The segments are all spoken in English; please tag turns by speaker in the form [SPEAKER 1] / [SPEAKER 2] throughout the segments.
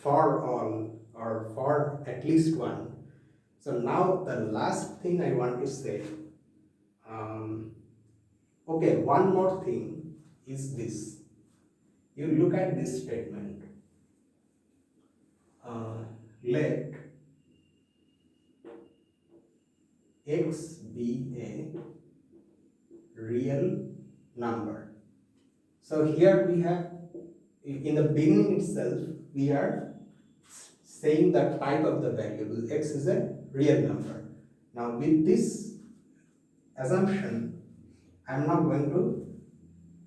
[SPEAKER 1] for all or for at least one. So now the last thing I want to say, okay, one more thing is this. You look at this statement, let x be a real number. So here we have, in the beginning itself, we are saying the type of the variable x is a real number. Now with this assumption, I am now going to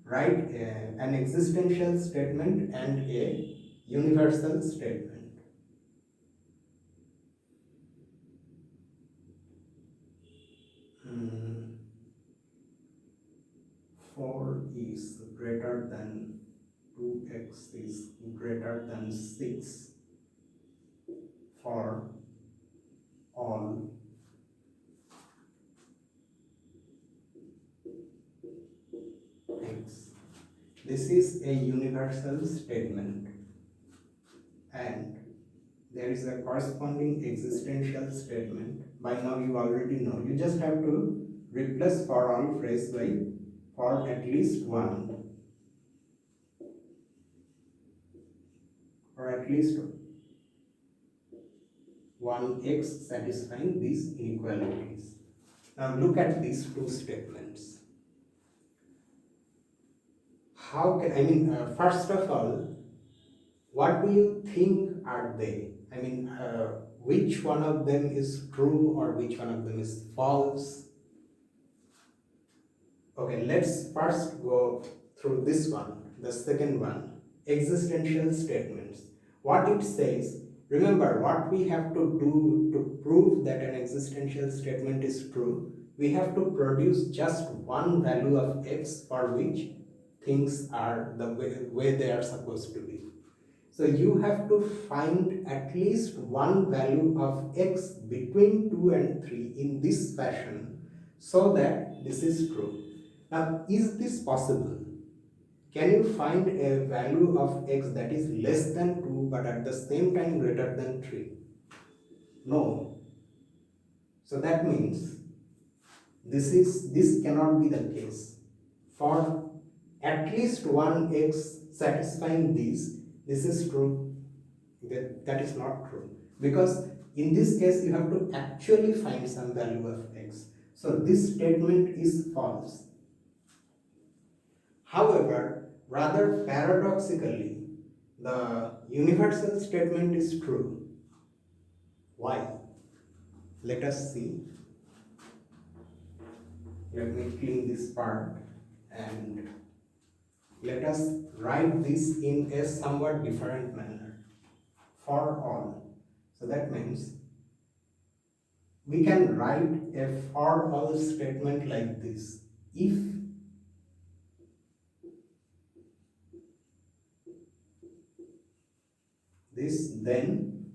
[SPEAKER 1] write an existential statement and a universal statement. Hmm. 4 is greater than 2x is greater than 6 for all x. This is a universal statement and there is a corresponding existential statement. By now you already know. You just have to replace for all phrase by for at least one, or at least one x satisfying these inequalities. Now look at these two statements. How can, first of all, what do you think are they? Which one of them is true or which one of them is false? Okay, let's first go through this one, the second one, existential statements. What it says, remember what we have to do to prove that an existential statement is true, we have to produce just one value of x for which things are the way they are supposed to be. So you have to find at least one value of x between 2 and 3 in this fashion so that this is true. Now, is this possible? Can you find a value of x that is less than 2 but at the same time greater than 3? No. So that means this cannot be the case. For at least one x satisfying this is true. That is not true. Because in this case you have to actually find some value of x. So this statement is false. However, rather paradoxically, the universal statement is true. Why? Let us see. Let me clean this part and let us write this in a somewhat different manner. For all. So that means we can write a for all statement like this. If this, then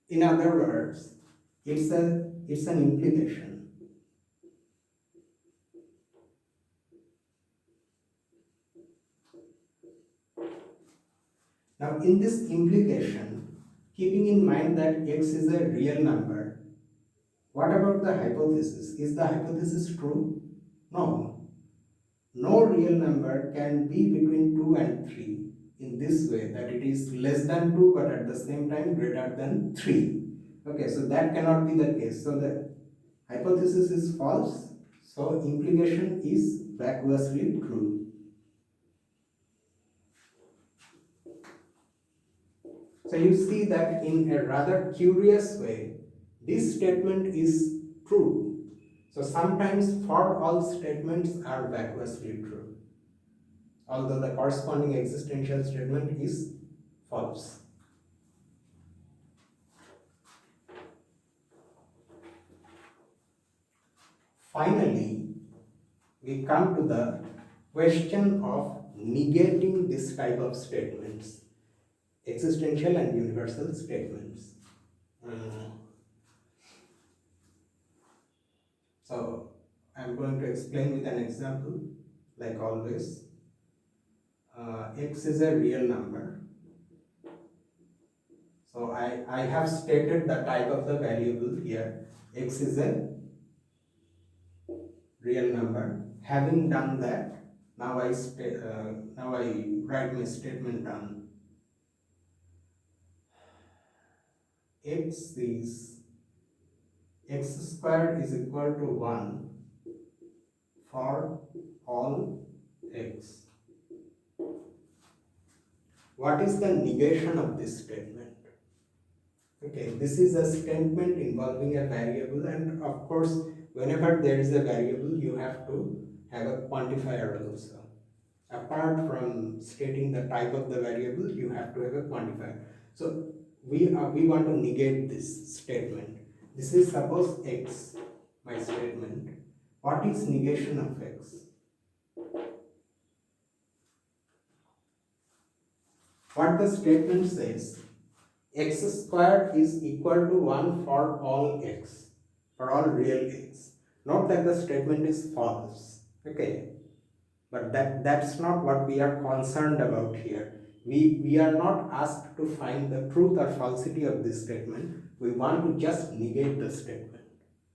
[SPEAKER 1] in other words, it's an implication. Now in this implication, keeping in mind that x is a real number, what about the hypothesis? Is the hypothesis true? No. No real number can be between 2 and 3 in this way, that it is less than 2 but at the same time greater than 3. Okay, so that cannot be the case. So the hypothesis is false, so implication is vacuously true. So you see that in a rather curious way, this statement is true. So sometimes for all statements are vacuously true, although the corresponding existential statement is false. Finally, we come to the question of negating this type of statements, existential and universal statements. So I'm going to explain with an example, like always. X is a real number. So I have stated the type of the variable here. X is a real number. Having done that, now I write my statement down. X squared is equal to 1 for all x. What is the negation of this statement? Okay, this is a statement involving a variable, and of course, whenever there is a variable, you have to have a quantifier also. Apart from stating the type of the variable, you have to have a quantifier. So we want to negate this statement. This is suppose x, my statement. What is negation of x? What the statement says, x squared is equal to 1 for all x, for all real x. Note that the statement is false. Okay, but that's not what we are concerned about here. We are not asked to find the truth or falsity of this statement. We want to just negate the statement.